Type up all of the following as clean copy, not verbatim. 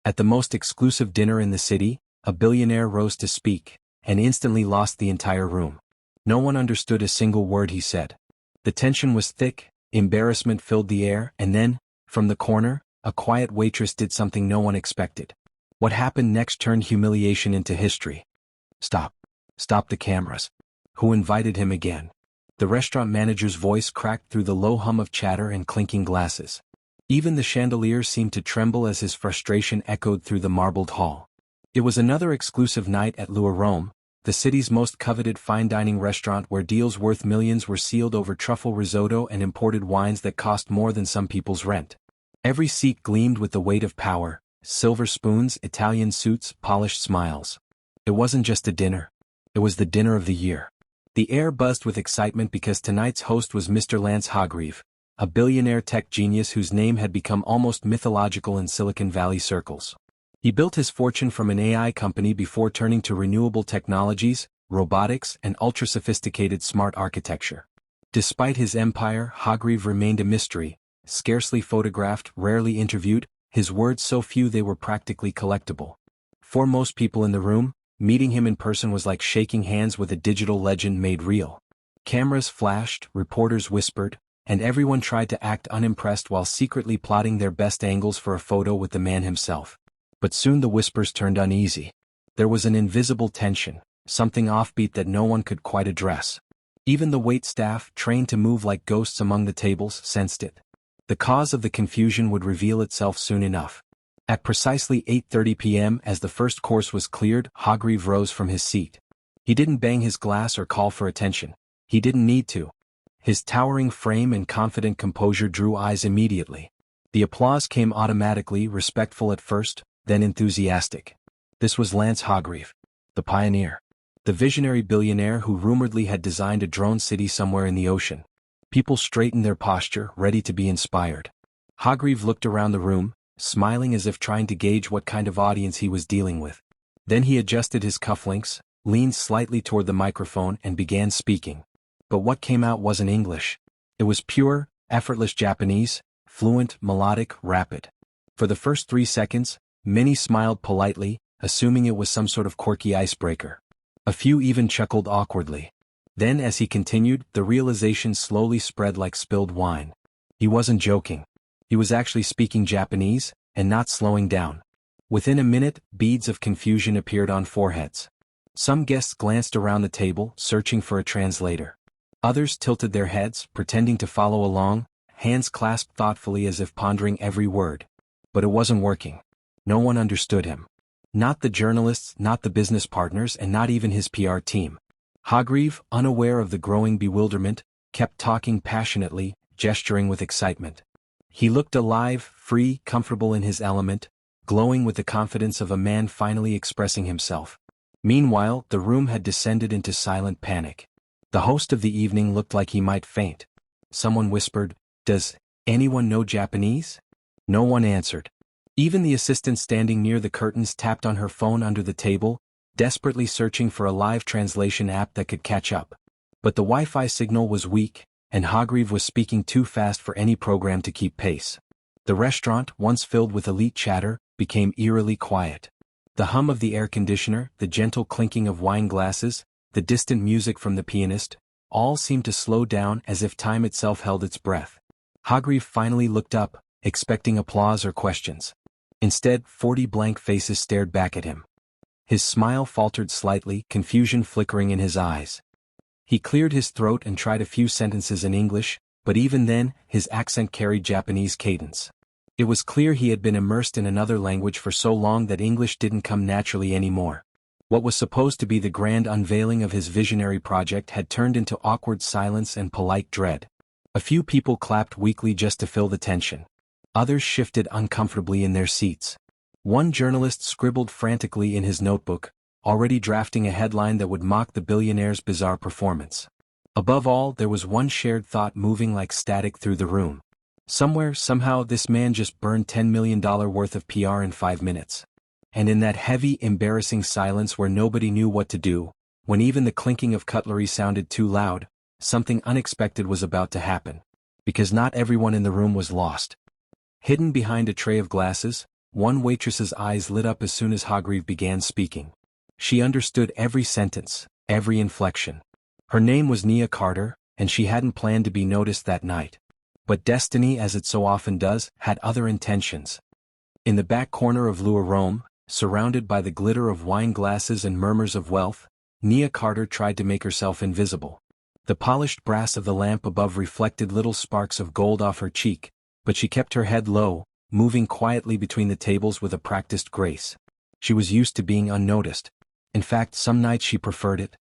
At the most exclusive dinner in the city, a billionaire rose to speak, and instantly lost the entire room. No one understood a single word he said. The tension was thick, embarrassment filled the air, and then, from the corner, a quiet waitress did something no one expected. What happened next turned humiliation into history. "Stop. Stop the cameras." Who invited him again? The restaurant manager's voice cracked through the low hum of chatter and clinking glasses. Even the chandelier seemed to tremble as his frustration echoed through the marbled hall. It was another exclusive night at Lua Rome, the city's most coveted fine dining restaurant where deals worth millions were sealed over truffle risotto and imported wines that cost more than some people's rent. Every seat gleamed with the weight of power: silver spoons, Italian suits, polished smiles. It wasn't just a dinner. It was the dinner of the year. The air buzzed with excitement because tonight's host was Mr. Lance Hargreave, a billionaire tech genius whose name had become almost mythological in Silicon Valley circles. He built his fortune from an AI company before turning to renewable technologies, robotics, and ultra-sophisticated smart architecture. Despite his empire, Hargreave remained a mystery, scarcely photographed, rarely interviewed, his words so few they were practically collectible. For most people in the room, meeting him in person was like shaking hands with a digital legend made real. Cameras flashed, reporters whispered, and everyone tried to act unimpressed while secretly plotting their best angles for a photo with the man himself. But soon the whispers turned uneasy. There was an invisible tension, something offbeat that no one could quite address. Even the wait staff, trained to move like ghosts among the tables, sensed it. The cause of the confusion would reveal itself soon enough. At precisely 8:30 p.m., as the first course was cleared, Hargreave rose from his seat. He didn't bang his glass or call for attention. He didn't need to. His towering frame and confident composure drew eyes immediately. The applause came automatically, respectful at first, then enthusiastic. This was Lance Hargreave, the pioneer, the visionary billionaire who rumoredly had designed a drone city somewhere in the ocean. People straightened their posture, ready to be inspired. Hargreave looked around the room, smiling as if trying to gauge what kind of audience he was dealing with. Then he adjusted his cufflinks, leaned slightly toward the microphone and began speaking. But what came out wasn't English. It was pure, effortless Japanese, fluent, melodic, rapid. For the first 3 seconds, many smiled politely, assuming it was some sort of quirky icebreaker. A few even chuckled awkwardly. Then as he continued, the realization slowly spread like spilled wine. He wasn't joking. He was actually speaking Japanese, and not slowing down. Within a minute, beads of confusion appeared on foreheads. Some guests glanced around the table, searching for a translator. Others tilted their heads, pretending to follow along, hands clasped thoughtfully as if pondering every word. But it wasn't working. No one understood him. Not the journalists, not the business partners, and not even his PR team. Hargreave, unaware of the growing bewilderment, kept talking passionately, gesturing with excitement. He looked alive, free, comfortable in his element, glowing with the confidence of a man finally expressing himself. Meanwhile, the room had descended into silent panic. The host of the evening looked like he might faint. Someone whispered, "Does anyone know Japanese?" No one answered. Even the assistant standing near the curtains tapped on her phone under the table, desperately searching for a live translation app that could catch up. But the Wi-Fi signal was weak, and Hargreave was speaking too fast for any program to keep pace. The restaurant, once filled with elite chatter, became eerily quiet. The hum of the air conditioner, the gentle clinking of wine glasses, the distant music from the pianist, all seemed to slow down as if time itself held its breath. Hargreave finally looked up, expecting applause or questions. Instead, 40 blank faces stared back at him. His smile faltered slightly, confusion flickering in his eyes. He cleared his throat and tried a few sentences in English, but even then, his accent carried Japanese cadence. It was clear he had been immersed in another language for so long that English didn't come naturally anymore. What was supposed to be the grand unveiling of his visionary project had turned into awkward silence and polite dread. A few people clapped weakly just to fill the tension. Others shifted uncomfortably in their seats. One journalist scribbled frantically in his notebook, already drafting a headline that would mock the billionaire's bizarre performance. Above all, there was one shared thought moving like static through the room. Somewhere, somehow, this man just burned $10 million worth of PR in 5 minutes. And in that heavy, embarrassing silence where nobody knew what to do, when even the clinking of cutlery sounded too loud, something unexpected was about to happen. Because not everyone in the room was lost. Hidden behind a tray of glasses, One waitress's eyes lit up as soon as Hargreave began speaking. She understood every sentence, every inflection. Her name was Nia Carter, and she hadn't planned to be noticed that night. But destiny, as it so often does, had other intentions. In the back corner of Lure Rome, surrounded by the glitter of wine glasses and murmurs of wealth, Nia Carter tried to make herself invisible. The polished brass of the lamp above reflected little sparks of gold off her cheek, but she kept her head low, moving quietly between the tables with a practiced grace. She was used to being unnoticed. In fact, some nights she preferred it.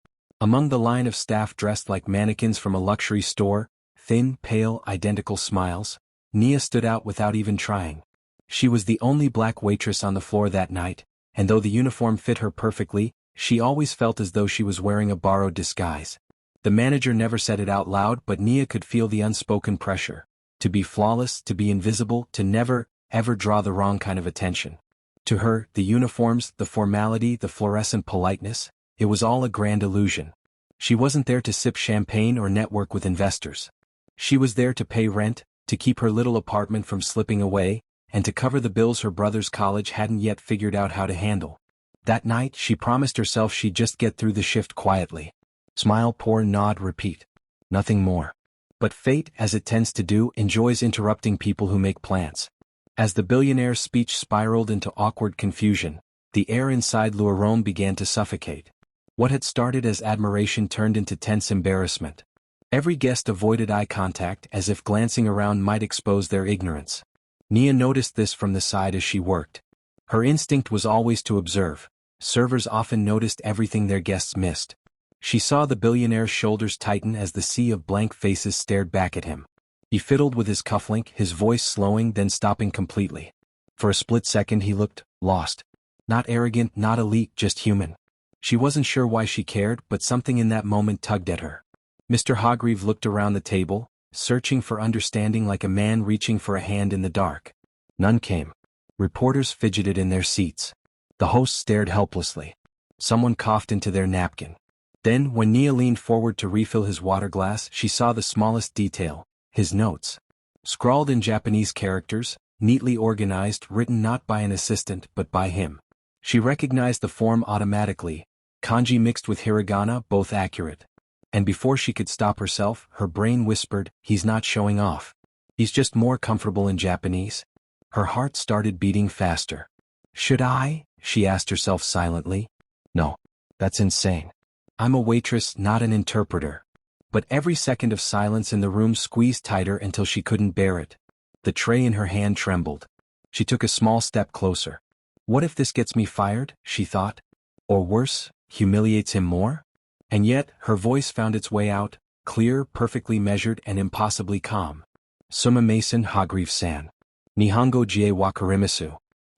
Among the line of staff dressed like mannequins from a luxury store, thin, pale, identical smiles, Nia stood out without even trying. She was the only black waitress on the floor that night, and though the uniform fit her perfectly, she always felt as though she was wearing a borrowed disguise. The manager never said it out loud, but Nia could feel the unspoken pressure. To be flawless, to be invisible, to never, ever draw the wrong kind of attention. To her, the uniforms, the formality, the fluorescent politeness, it was all a grand illusion. She wasn't there to sip champagne or network with investors. She was there to pay rent, to keep her little apartment from slipping away, and to cover the bills her brother's college hadn't yet figured out how to handle. That night, she promised herself she'd just get through the shift quietly. Smile, pour, nod, repeat. Nothing more. But fate, as it tends to do, enjoys interrupting people who make plans. As the billionaire's speech spiraled into awkward confusion, the air inside Lure Rome began to suffocate. What had started as admiration turned into tense embarrassment. Every guest avoided eye contact as if glancing around might expose their ignorance. Nia noticed this from the side as she worked. Her instinct was always to observe. Servers often noticed everything their guests missed. She saw the billionaire's shoulders tighten as the sea of blank faces stared back at him. He fiddled with his cufflink, his voice slowing then stopping completely. For a split second he looked lost. Not arrogant, not elite, just human. She wasn't sure why she cared, but something in that moment tugged at her. Mr. Hargreave looked around the table, searching for understanding like a man reaching for a hand in the dark. None came. Reporters fidgeted in their seats. The host stared helplessly. Someone coughed into their napkin. Then, when Nia leaned forward to refill his water glass, she saw the smallest detail, his notes. Scrawled in Japanese characters, neatly organized, written not by an assistant but by him. She recognized the form automatically, kanji mixed with hiragana, both accurate. And before she could stop herself, her brain whispered, he's not showing off. He's just more comfortable in Japanese. Her heart started beating faster. Should I? She asked herself silently. No. That's insane. I'm a waitress, not an interpreter. But every second of silence in the room squeezed tighter until she couldn't bear it. The tray in her hand trembled. She took a small step closer. What if this gets me fired, she thought? Or worse, humiliates him more? And yet, her voice found its way out, clear, perfectly measured, and impossibly calm. Sumimasen Hargreave-san. Nihongo jie wakarimasu.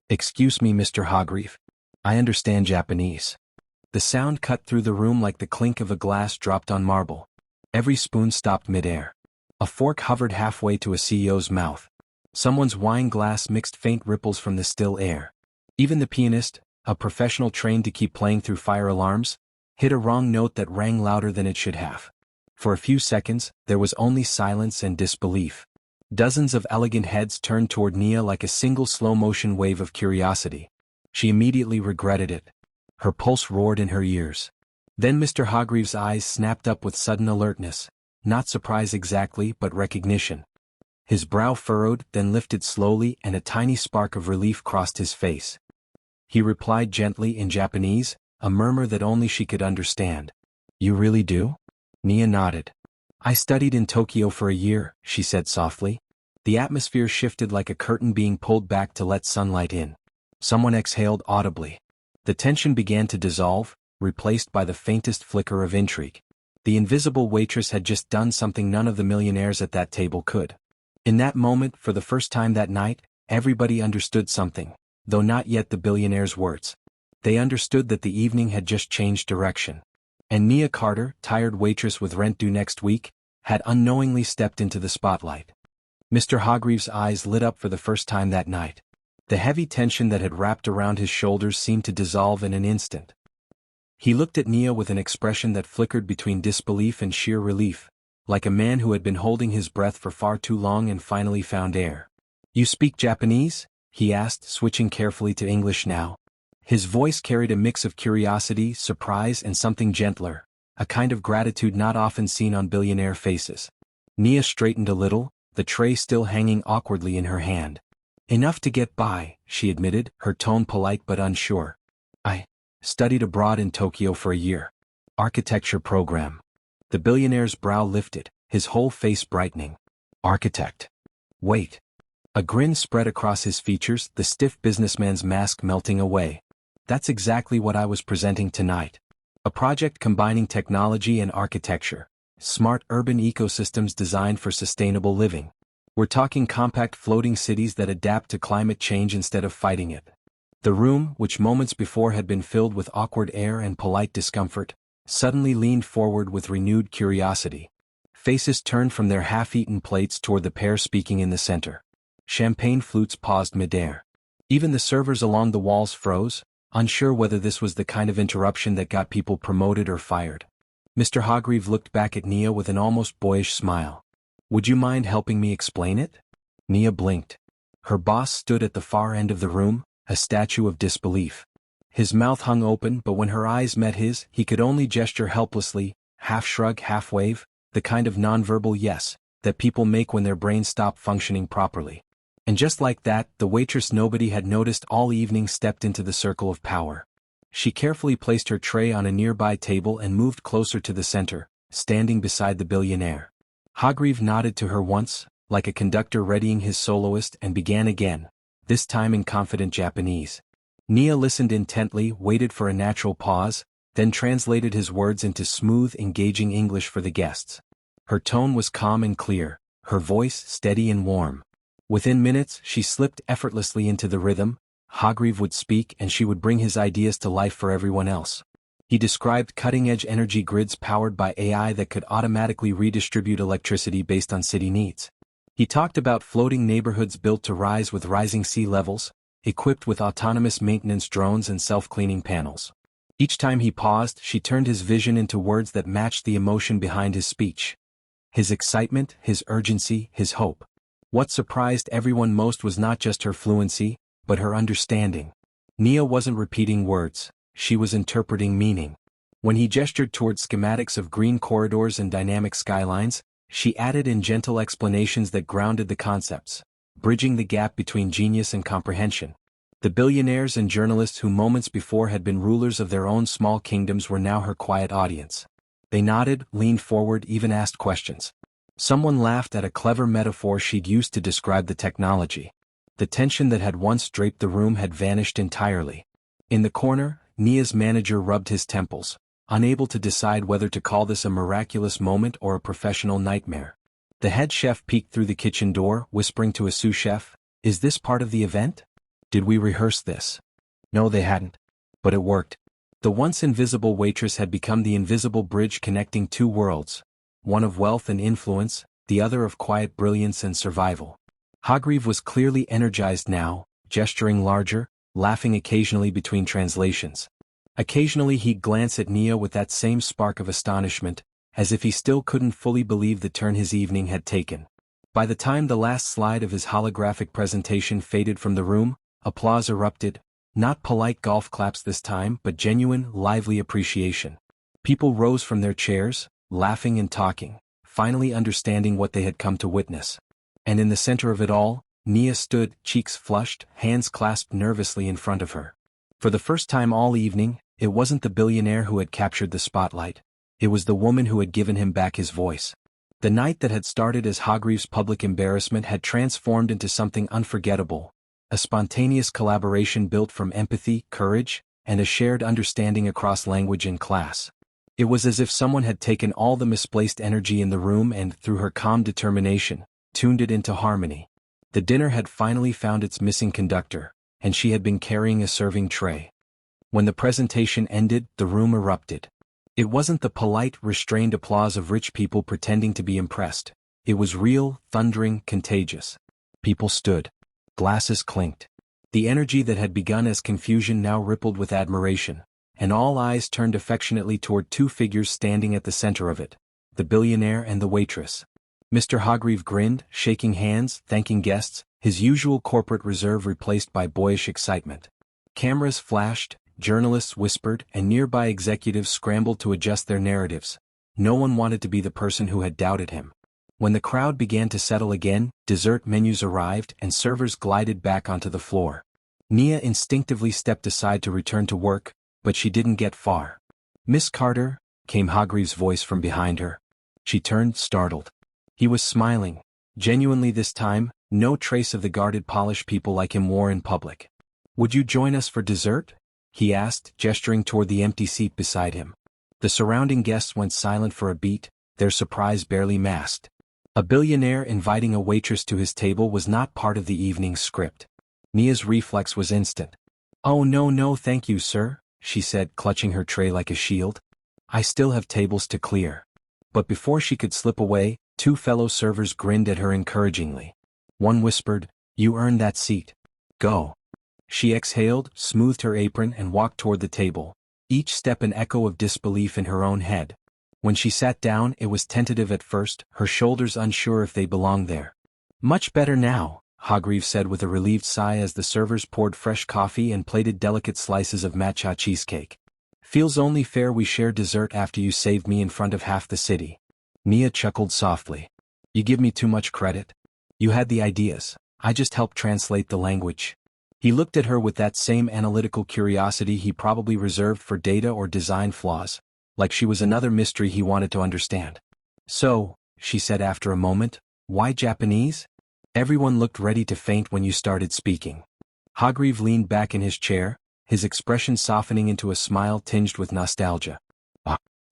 Excuse me, Mr. Hargreave. I understand Japanese. The sound cut through the room like the clink of a glass dropped on marble. Every spoon stopped midair. A fork hovered halfway to a CEO's mouth. Someone's wine glass mixed faint ripples from the still air. Even the pianist, a professional trained to keep playing through fire alarms, hit a wrong note that rang louder than it should have. For a few seconds, there was only silence and disbelief. Dozens of elegant heads turned toward Nia like a single slow-motion wave of curiosity. She immediately regretted it. Her pulse roared in her ears. Then Mr. Hargreave's eyes snapped up with sudden alertness, not surprise exactly, but recognition. His brow furrowed, then lifted slowly, and a tiny spark of relief crossed his face. He replied gently in Japanese, a murmur that only she could understand. You really do? Nia nodded. I studied in Tokyo for a year, she said softly. The atmosphere shifted like a curtain being pulled back to let sunlight in. Someone exhaled audibly. The tension began to dissolve, replaced by the faintest flicker of intrigue. The invisible waitress had just done something none of the millionaires at that table could. In that moment, for the first time that night, everybody understood something, though not yet the billionaire's words. They understood that the evening had just changed direction. And Nia Carter, tired waitress with rent due next week, had unknowingly stepped into the spotlight. Mr. Hargreave's eyes lit up for the first time that night. The heavy tension that had wrapped around his shoulders seemed to dissolve in an instant. He looked at Nia with an expression that flickered between disbelief and sheer relief, like a man who had been holding his breath for far too long and finally found air. You speak Japanese? he asked, switching carefully to English now. His voice carried a mix of curiosity, surprise, and something gentler, a kind of gratitude not often seen on billionaire faces. Nia straightened a little, the tray still hanging awkwardly in her hand. Enough to get by, she admitted, her tone polite but unsure. I studied abroad in Tokyo for a year. Architecture program. The billionaire's brow lifted, his whole face brightening. Architect. Wait. A grin spread across his features, the stiff businessman's mask melting away. That's exactly what I was presenting tonight. A project combining technology and architecture. Smart urban ecosystems designed for sustainable living. We're talking compact floating cities that adapt to climate change instead of fighting it. The room, which moments before had been filled with awkward air and polite discomfort, suddenly leaned forward with renewed curiosity. Faces turned from their half-eaten plates toward the pair speaking in the center. Champagne flutes paused midair. Even the servers along the walls froze, unsure whether this was the kind of interruption that got people promoted or fired. Mr. Hargreave looked back at Nia with an almost boyish smile. Would you mind helping me explain it? Nia blinked. Her boss stood at the far end of the room, a statue of disbelief. His mouth hung open, but when her eyes met his, he could only gesture helplessly, half shrug, half wave, the kind of nonverbal yes that people make when their brains stop functioning properly. And just like that, the waitress nobody had noticed all evening stepped into the circle of power. She carefully placed her tray on a nearby table and moved closer to the center, standing beside the billionaire. Hargreave nodded to her once, like a conductor readying his soloist, and began again, this time in confident Japanese. Nia listened intently, waited for a natural pause, then translated his words into smooth, engaging English for the guests. Her tone was calm and clear, her voice steady and warm. Within minutes, she slipped effortlessly into the rhythm. Hargreave would speak and she would bring his ideas to life for everyone else. He described cutting-edge energy grids powered by AI that could automatically redistribute electricity based on city needs. He talked about floating neighborhoods built to rise with rising sea levels, equipped with autonomous maintenance drones and self-cleaning panels. Each time he paused, she turned his vision into words that matched the emotion behind his speech. His excitement, his urgency, his hope. What surprised everyone most was not just her fluency, but her understanding. Nia wasn't repeating words, she was interpreting meaning. When he gestured toward schematics of green corridors and dynamic skylines, she added in gentle explanations that grounded the concepts, bridging the gap between genius and comprehension. The billionaires and journalists who moments before had been rulers of their own small kingdoms were now her quiet audience. They nodded, leaned forward, even asked questions. Someone laughed at a clever metaphor she'd used to describe the technology. The tension that had once draped the room had vanished entirely. In the corner, Nia's manager rubbed his temples, unable to decide whether to call this a miraculous moment or a professional nightmare. The head chef peeked through the kitchen door, whispering to a sous chef, "Is this part of the event? Did we rehearse this?" No, they hadn't. But it worked. The once invisible waitress had become the invisible bridge connecting two worlds, one of wealth and influence, the other of quiet brilliance and survival. Hargreave was clearly energized now, gesturing larger, laughing occasionally between translations. Occasionally he'd glance at Nia with that same spark of astonishment, as if he still couldn't fully believe the turn his evening had taken. By the time the last slide of his holographic presentation faded from the room, applause erupted, not polite golf claps this time, but genuine, lively appreciation. People rose from their chairs, laughing and talking, finally understanding what they had come to witness. And in the center of it all, Nia stood, cheeks flushed, hands clasped nervously in front of her. For the first time all evening, it wasn't the billionaire who had captured the spotlight. It was the woman who had given him back his voice. The night that had started as Hargreave's public embarrassment had transformed into something unforgettable, a spontaneous collaboration built from empathy, courage, and a shared understanding across language and class. It was as if someone had taken all the misplaced energy in the room and, through her calm determination, tuned it into harmony. The dinner had finally found its missing conductor, and she had been carrying a serving tray. When the presentation ended, the room erupted. It wasn't the polite, restrained applause of rich people pretending to be impressed. It was real, thundering, contagious. People stood. Glasses clinked. The energy that had begun as confusion now rippled with admiration, and all eyes turned affectionately toward two figures standing at the center of it, the billionaire and the waitress. Mr. Hargreave grinned, shaking hands, thanking guests, his usual corporate reserve replaced by boyish excitement. Cameras flashed, journalists whispered, and nearby executives scrambled to adjust their narratives. No one wanted to be the person who had doubted him. When the crowd began to settle again, dessert menus arrived and servers glided back onto the floor. Nia instinctively stepped aside to return to work, but she didn't get far. "Miss Carter," came Hargreaves' voice from behind her. She turned, startled. He was smiling, genuinely this time, no trace of the guarded polished people like him wore in public. "Would you join us for dessert?" he asked, gesturing toward the empty seat beside him. The surrounding guests went silent for a beat, their surprise barely masked. A billionaire inviting a waitress to his table was not part of the evening's script. Nia's reflex was instant. "Oh no thank you sir," she said, clutching her tray like a shield. "I still have tables to clear." But before she could slip away, two fellow servers grinned at her encouragingly. One whispered, "You earned that seat. Go." She exhaled, smoothed her apron and walked toward the table, each step an echo of disbelief in her own head. When she sat down, it was tentative at first, her shoulders unsure if they belonged there. "Much better now," Hargreaves said with a relieved sigh as the servers poured fresh coffee and plated delicate slices of matcha cheesecake. "Feels only fair we share dessert after you saved me in front of half the city." Nia chuckled softly. "You give me too much credit. You had the ideas, I just helped translate the language." He looked at her with that same analytical curiosity he probably reserved for data or design flaws, like she was another mystery he wanted to understand. "So," she said after a moment, "why Japanese? Everyone looked ready to faint when you started speaking." Hargreaves leaned back in his chair, his expression softening into a smile tinged with nostalgia.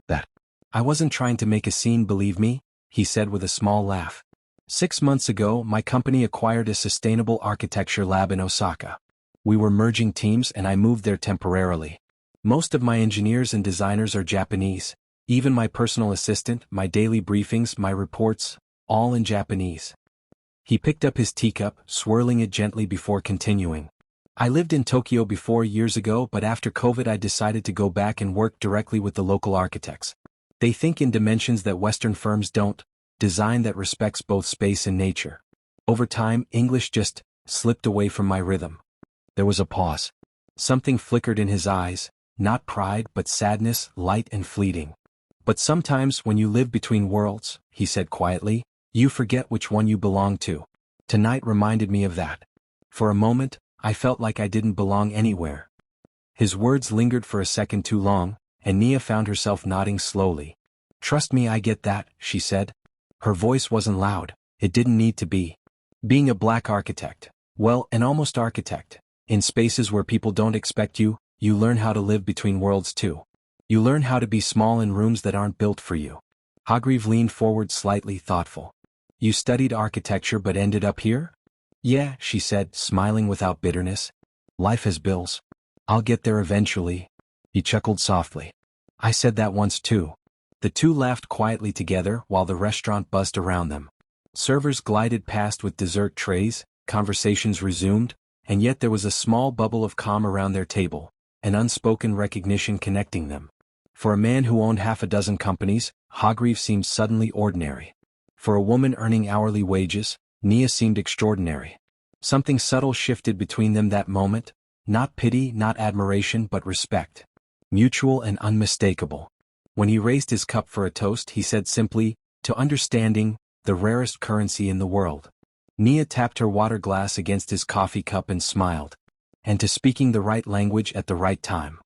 That. "I wasn't trying to make a scene, believe me," he said with a small laugh. 6 months ago, my company acquired a sustainable architecture lab in Osaka. We were merging teams and I moved there temporarily. Most of my engineers and designers are Japanese, even my personal assistant, my daily briefings, my reports, all in Japanese." He picked up his teacup, swirling it gently before continuing. "I lived in Tokyo before years ago, but after COVID I decided to go back and work directly with the local architects. They think in dimensions that Western firms don't, design that respects both space and nature. Over time, English just slipped away from my rhythm." There was a pause. Something flickered in his eyes, not pride but sadness, light and fleeting. "But sometimes when you live between worlds," he said quietly, "you forget which one you belong to. Tonight reminded me of that. For a moment, I felt like I didn't belong anywhere." His words lingered for a second too long, and Nia found herself nodding slowly. "Trust me, I get that," she said. Her voice wasn't loud, it didn't need to be. Being a black architect, well, an almost architect, in spaces where people don't expect you, you learn how to live between worlds too. You learn how to be small in rooms that aren't built for you. Hargreaves leaned forward slightly thoughtful. "You studied architecture but ended up here?" "Yeah," she said, smiling without bitterness. "Life has bills. I'll get there eventually." He chuckled softly. "I said that once too." The two laughed quietly together while the restaurant buzzed around them. Servers glided past with dessert trays, conversations resumed, and yet there was a small bubble of calm around their table, an unspoken recognition connecting them. For a man who owned half a dozen companies, Hargreaves seemed suddenly ordinary. For a woman earning hourly wages, Nia seemed extraordinary. Something subtle shifted between them that moment, not pity, not admiration, but respect. Mutual and unmistakable. When he raised his cup for a toast, he said simply, "To understanding, the rarest currency in the world." Nia tapped her water glass against his coffee cup and smiled. "And to speaking the right language at the right time."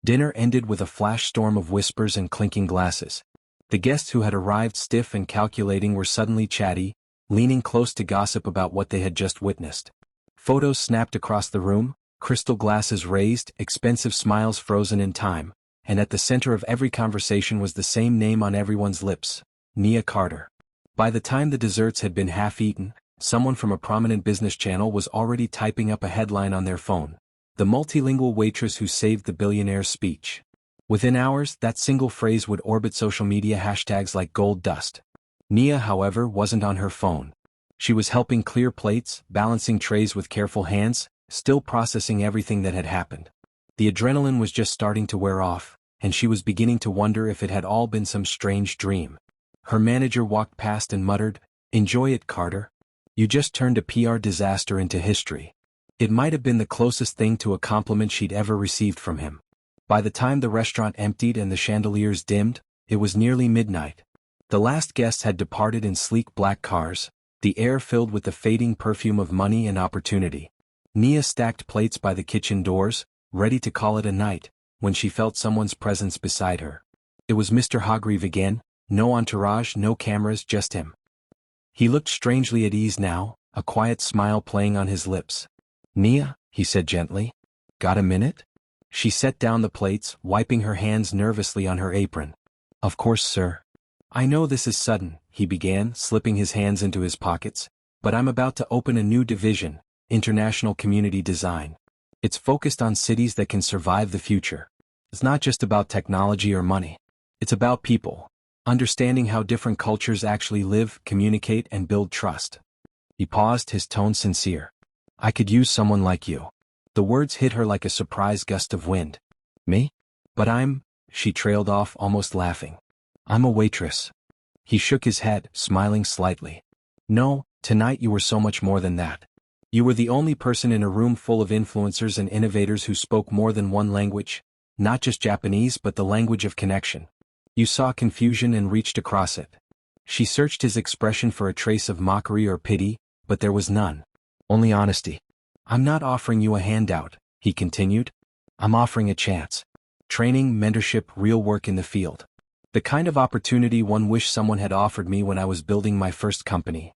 Dinner ended with a flash storm of whispers and clinking glasses. The guests who had arrived stiff and calculating were suddenly chatty, leaning close to gossip about what they had just witnessed. Photos snapped across the room, crystal glasses raised, expensive smiles frozen in time, and at the center of every conversation was the same name on everyone's lips, Nia Carter. By the time the desserts had been half-eaten, someone from a prominent business channel was already typing up a headline on their phone. "The multilingual waitress who saved the billionaire's speech." Within hours, that single phrase would orbit social media hashtags like gold dust. Nia, however, wasn't on her phone. She was helping clear plates, balancing trays with careful hands, still processing everything that had happened. The adrenaline was just starting to wear off, and she was beginning to wonder if it had all been some strange dream. Her manager walked past and muttered, "Enjoy it, Carter." You just turned a PR disaster into history. It might have been the closest thing to a compliment she'd ever received from him. By the time the restaurant emptied and the chandeliers dimmed, it was nearly midnight. The last guests had departed in sleek black cars, the air filled with the fading perfume of money and opportunity. Nia stacked plates by the kitchen doors, ready to call it a night, when she felt someone's presence beside her. It was Mr. Hargreave again, no entourage, no cameras, just him. He looked strangely at ease now, a quiet smile playing on his lips. "Nia," he said gently. "Got a minute?" She set down the plates, wiping her hands nervously on her apron. "Of course, sir." "I know this is sudden," he began, slipping his hands into his pockets, "but I'm about to open a new division, International Community Design. It's focused on cities that can survive the future. It's not just about technology or money. It's about people. Understanding how different cultures actually live, communicate, and build trust." He paused, his tone sincere. "I could use someone like you." The words hit her like a surprise gust of wind. "Me? But she trailed off, almost laughing. "I'm a waitress." He shook his head, smiling slightly. "No, tonight you were so much more than that. You were the only person in a room full of influencers and innovators who spoke more than one language, not just Japanese but the language of connection. You saw confusion and reached across it." She searched his expression for a trace of mockery or pity, but there was none. Only honesty. "I'm not offering you a handout," he continued. "I'm offering a chance. Training, mentorship, real work in the field. The kind of opportunity one wished someone had offered me when I was building my first company."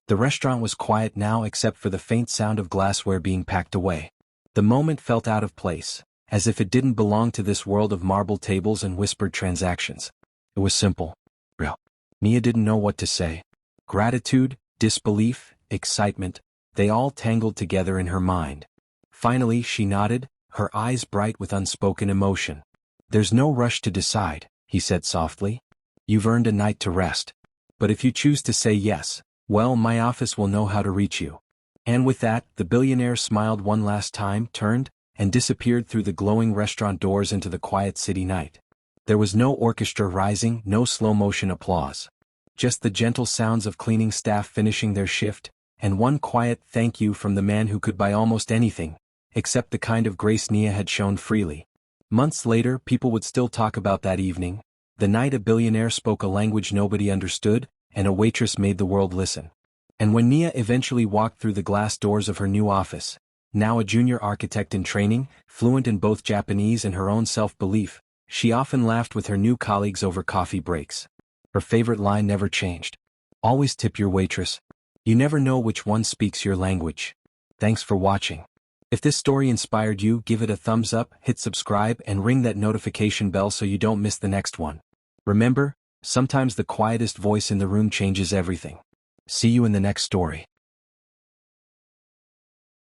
The restaurant was quiet now except for the faint sound of glassware being packed away. The moment felt out of place, as if it didn't belong to this world of marble tables and whispered transactions. It was simple. Real. Nia didn't know what to say. Gratitude, disbelief, excitement, they all tangled together in her mind. Finally she nodded, her eyes bright with unspoken emotion. "There's no rush to decide," he said softly. "You've earned a night to rest. But if you choose to say yes, well, my office will know how to reach you." And with that, the billionaire smiled one last time, turned, and disappeared through the glowing restaurant doors into the quiet city night. There was no orchestra rising, no slow-motion applause. Just the gentle sounds of cleaning staff finishing their shift, and one quiet thank you from the man who could buy almost anything, except the kind of grace Nia had shown freely. Months later, people would still talk about that evening, the night a billionaire spoke a language nobody understood, and a waitress made the world listen. And when Nia eventually walked through the glass doors of her new office, now a junior architect in training, fluent in both Japanese and her own self-belief, she often laughed with her new colleagues over coffee breaks. Her favorite line never changed. "Always tip your waitress. You never know which one speaks your language." Thanks for watching. If this story inspired you, give it a thumbs up, hit subscribe, and ring that notification bell so you don't miss the next one. Remember, sometimes the quietest voice in the room changes everything. See you in the next story.